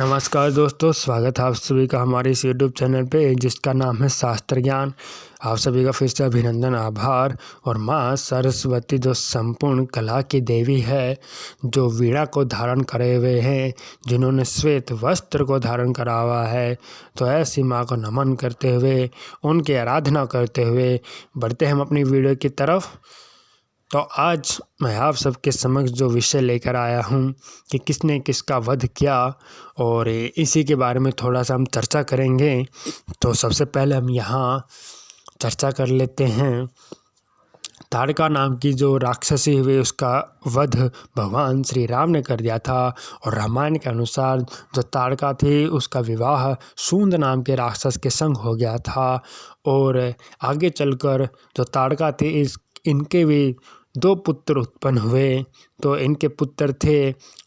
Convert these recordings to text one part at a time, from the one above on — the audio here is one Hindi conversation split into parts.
नमस्कार दोस्तों, स्वागत है आप सभी का हमारे इस यूट्यूब चैनल पे जिसका नाम है शास्त्र ज्ञान। आप सभी का फिर से अभिनंदन, आभार। और माँ सरस्वती जो संपूर्ण कला की देवी है, जो वीणा को धारण करे हुए हैं, जिन्होंने श्वेत वस्त्र को धारण करा हुआ है, तो ऐसी माँ को नमन करते हुए, उनकी आराधना करते हुए बढ़ते हम अपनी वीडियो की तरफ। तो आज मैं आप सबके समक्ष जो विषय लेकर आया हूँ कि किसने किसका वध किया, और इसी के बारे में थोड़ा सा हम चर्चा करेंगे। तो सबसे पहले हम यहाँ चर्चा कर लेते हैं। ताड़का नाम की जो राक्षसी हुई, उसका वध भगवान श्री राम ने कर दिया था। और रामायण के अनुसार जो ताड़का थी, उसका विवाह सूंद नाम के राक्षस के संग हो गया था। और आगे चलकर जो ताड़का थी, इनके भी 2 पुत्र उत्पन्न हुए। तो इनके पुत्र थे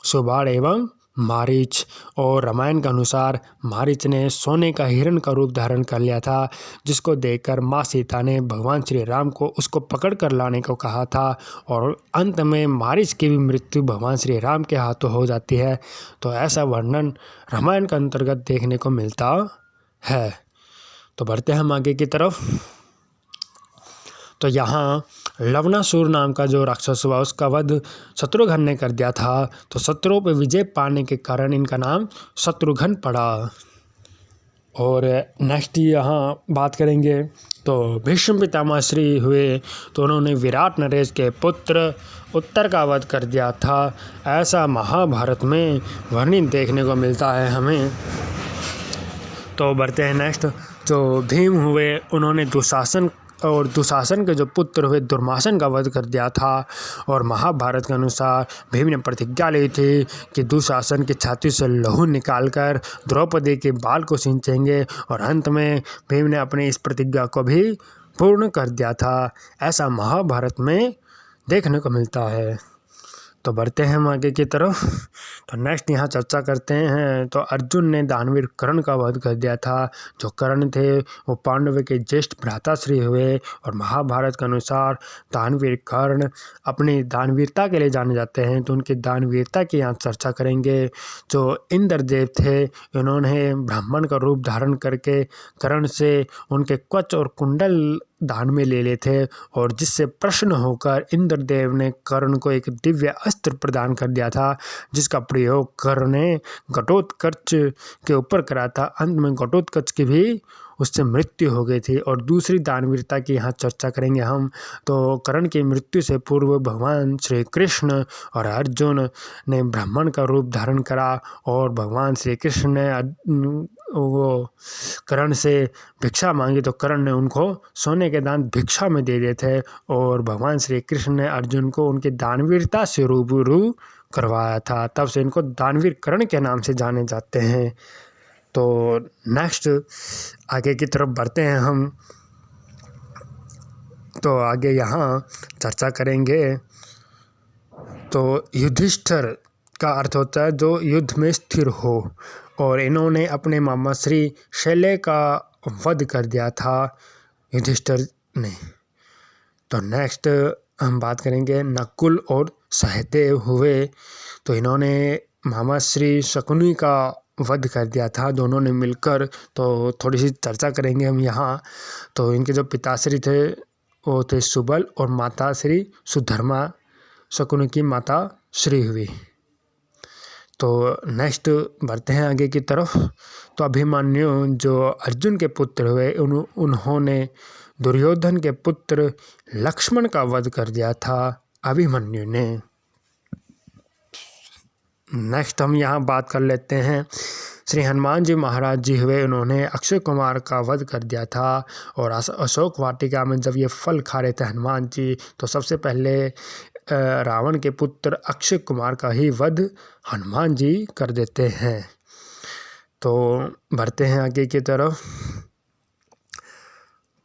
सुबाण एवं मारीच। और रामायण के अनुसार मारीच ने सोने का हिरण का रूप धारण कर लिया था, जिसको देखकर माँ सीता ने भगवान श्री राम को उसको पकड़ कर लाने को कहा था। और अंत में मारीच की भी मृत्यु भगवान श्री राम के हाथों हो जाती है। तो ऐसा वर्णन रामायण के अंतर्गत देखने को मिलता है। तो बढ़ते हैं हम आगे की तरफ। तो यहाँ लवणासुर नाम का जो राक्षस हुआ, उसका वध शत्रुघ्न ने कर दिया था। तो शत्रुओं पर विजय पाने के कारण इनका नाम शत्रुघ्न पड़ा। और नेक्स्ट यहाँ बात करेंगे तो भीष्म पितामह श्री हुए, तो उन्होंने विराट नरेश के पुत्र उत्तर का वध कर दिया था। ऐसा महाभारत में वर्णन देखने को मिलता है हमें। तो बढ़ते हैं नेक्स्ट। जो भीम हुए, उन्होंने दुशासन के जो पुत्र हुए दुर्मासन का वध कर दिया था। और महाभारत के अनुसार भीम ने प्रतिज्ञा ली थी कि दुशासन की छाती से लहू निकालकर द्रौपदी के बाल को सींचेंगे। और अंत में भीम ने अपनी इस प्रतिज्ञा को भी पूर्ण कर दिया था। ऐसा महाभारत में देखने को मिलता है। तो बढ़ते हैं हम आगे की तरफ। तो नेक्स्ट यहाँ चर्चा करते हैं। तो अर्जुन ने दानवीर कर्ण का वध कर दिया था। जो कर्ण थे, वो पांडव के ज्येष्ठ भ्राताश्री हुए। और महाभारत के अनुसार दानवीर कर्ण अपनी दानवीरता के लिए जाने जाते हैं। तो उनकी दानवीरता की यहाँ चर्चा करेंगे। जो इंद्रदेव थे, इन्होंने ब्राह्मण का रूप धारण करके कर्ण से उनके कवच और कुंडल दान में ले लिए थे। और जिससे प्रसन्न होकर इंद्रदेव ने कर्ण को एक दिव्य अस्त्र प्रदान कर दिया था, जिसका प्रयोग कर्ण ने घटोत्कच के ऊपर करा था। अंत में घटोत्कच की भी उससे मृत्यु हो गई थी। और दूसरी दानवीरता की यहाँ चर्चा करेंगे हम। तो कर्ण की मृत्यु से पूर्व भगवान श्री कृष्ण और अर्जुन ने ब्राह्मण का रूप धारण करा। और भगवान श्री कृष्ण ने वो कर्ण से भिक्षा मांगी, तो कर्ण ने उनको सोने के दान भिक्षा में दे दिए थे। और भगवान श्री कृष्ण ने अर्जुन को उनकी दानवीरता से रूबरू करवाया था। तब से इनको दानवीर कर्ण के नाम से जाने जाते हैं। तो नेक्स्ट आगे की तरफ बढ़ते हैं हम। तो आगे यहाँ चर्चा करेंगे। तो युधिष्ठिर का अर्थ होता है जो युद्ध में स्थिर हो। और इन्होंने अपने मामा श्री शैल्य का वध कर दिया था युधिष्ठिर ने। तो नेक्स्ट हम बात करेंगे नकुल और सहदेव हुए। तो इन्होंने मामा श्री शकुनी का वध कर दिया था, दोनों ने मिलकर। तो थोड़ी सी चर्चा करेंगे हम यहाँ। तो इनके जो पिताश्री थे, वो थे सुबल, और माता श्री सुधर्मा, शकुनी की माता श्री हुई। तो नेक्स्ट बढ़ते हैं आगे की तरफ। तो अभिमन्यु जो अर्जुन के पुत्र हुए, उन्होंने दुर्योधन के पुत्र लक्ष्मण का वध कर दिया था अभिमन्यु ने। नेक्स्ट हम यहाँ बात कर लेते हैं। श्री हनुमान जी महाराज जी हुए, उन्होंने अक्षय कुमार का वध कर दिया था। और अशोक वाटिका में जब ये फल खा रहे थे हनुमान जी, तो सबसे पहले रावण के पुत्र अक्षय कुमार का ही वध हनुमान जी कर देते हैं। तो बढ़ते हैं आगे की तरफ।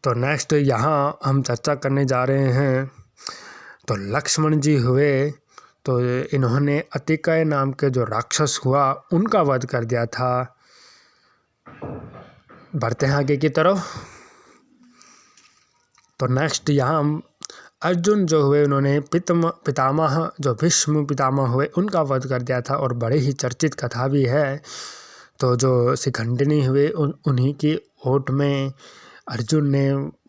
तो नेक्स्ट यहाँ हम चर्चा करने जा रहे हैं। तो लक्ष्मण जी हुए, तो इन्होंने अतिकाय नाम के जो राक्षस हुआ, उनका वध कर दिया था। बढ़ते हैं आगे की तरफ। तो नेक्स्ट यहाँ हम अर्जुन जो हुए, उन्होंने पितामह जो भीष्म पितामह हुए, उनका वध कर दिया था। और बड़े ही चर्चित कथा भी है। तो जो शिखंडिनी हुए उन्हीं की ओट में अर्जुन ने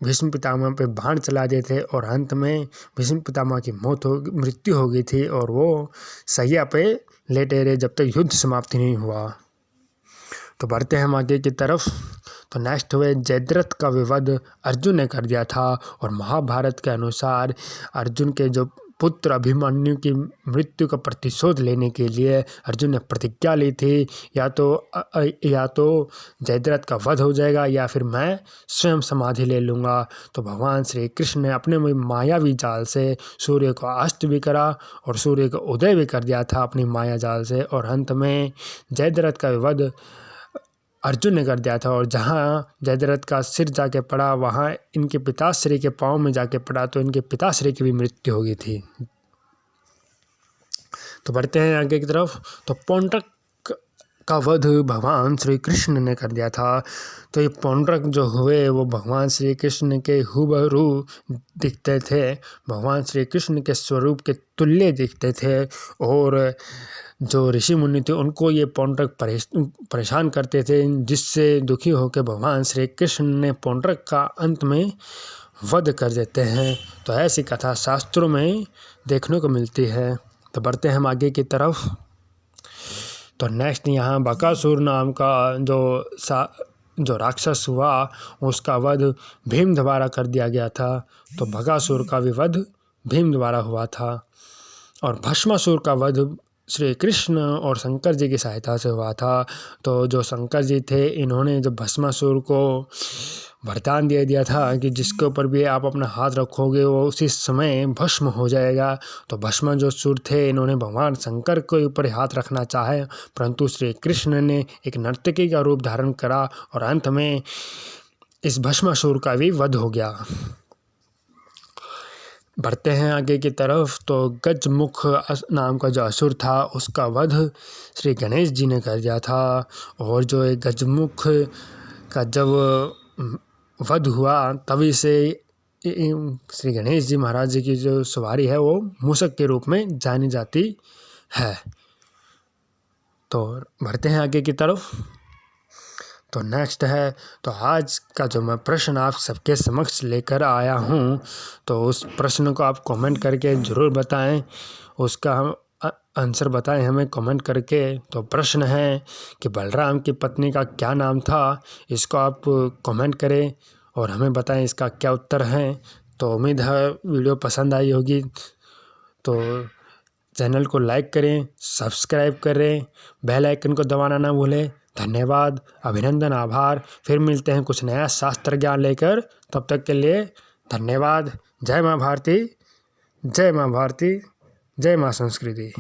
भीष्म पितामह पे बाण चला दिए थे और अंत में भीष्म पितामह की मृत्यु हो गई थी और वो सैया पे लेटे रहे जब तक युद्ध समाप्ति नहीं हुआ। तो बढ़ते हैं हम आगे की तरफ। तो नेक्स्ट हुए जयद्रथ का विवध अर्जुन ने कर दिया था और महाभारत के अनुसार अर्जुन के जो पुत्र अभिमन्यु की मृत्यु का प्रतिशोध लेने के लिए अर्जुन ने प्रतिज्ञा ली थी, या तो जयद्रथ का वध हो जाएगा या फिर मैं स्वयं समाधि ले लूँगा। तो भगवान श्री कृष्ण ने अपने मायावी जाल से सूर्य को अस्त भी करा और सूर्य को उदय भी कर दिया था अपनी माया जाल से, और अंत में जयद्रथ का वध अर्जुन ने कर दिया था। और जहाँ जयद्रथ का सिर जाके पड़ा वहाँ इनके पिताश्री के पाँव में जाके पड़ा, तो इनके पिताश्री की भी मृत्यु हो गई थी। तो बढ़ते हैं आगे की तरफ। तो पौंड्रक का वध भगवान श्री कृष्ण ने कर दिया था। तो ये पौंड्रक जो हुए वो भगवान श्री कृष्ण के हुबहू दिखते थे, भगवान श्री कृष्ण के स्वरूप के तुल्य दिखते थे, और जो ऋषि मुनि थे उनको ये पौंड्रक परेशान करते थे, जिससे दुखी होकर भगवान श्री कृष्ण ने पौंड्रक का अंत में वध कर देते हैं। तो ऐसी कथा शास्त्रों में देखने को मिलती है। तो बढ़ते हैं हम आगे की तरफ। तो नेक्स्ट यहाँ बकासुर नाम का जो राक्षस हुआ उसका वध भीम द्वारा कर दिया गया था। तो बकासुर का भी वध भीम द्वारा हुआ था, और भस्मासुर का वध श्री कृष्ण और शंकर जी की सहायता से हुआ था। तो जो शंकर जी थे इन्होंने जो भस्मासुर को वरदान दे दिया था कि जिसके ऊपर भी आप अपना हाथ रखोगे वो उसी समय भस्म हो जाएगा। तो भस्मा जो सुर थे इन्होंने भगवान शंकर के ऊपर हाथ रखना चाहे, परंतु श्री कृष्ण ने एक नर्तकी का रूप धारण करा और अंत में इस भस्मासुर का भी वध हो गया। बढ़ते हैं आगे की तरफ। तो गजमुख नाम का जो असुर था उसका वध श्री गणेश जी ने कर दिया था, और जो एक गजमुख का जब वध हुआ तभी से श्री गणेश जी महाराज जी की जो सवारी है वो मूषक के रूप में जानी जाती है। तो बढ़ते हैं आगे की तरफ। तो नेक्स्ट है, तो आज का जो मैं प्रश्न आप सबके समक्ष लेकर आया हूँ, तो उस प्रश्न को आप कमेंट करके ज़रूर बताएं, उसका हम आंसर बताएं हमें कमेंट करके। तो प्रश्न है कि बलराम की पत्नी का क्या नाम था, इसको आप कमेंट करें और हमें बताएं इसका क्या उत्तर है। तो उम्मीद है वीडियो पसंद आई होगी। तो चैनल को लाइक करें, सब्सक्राइब करें, बेल आइकन को दबाना ना भूलें। धन्यवाद, अभिनंदन, आभार। फिर मिलते हैं कुछ नया शास्त्र ज्ञान लेकर, तब तक के लिए धन्यवाद। जय माँ भारती, जय माँ भारती, जय माँ संस्कृति।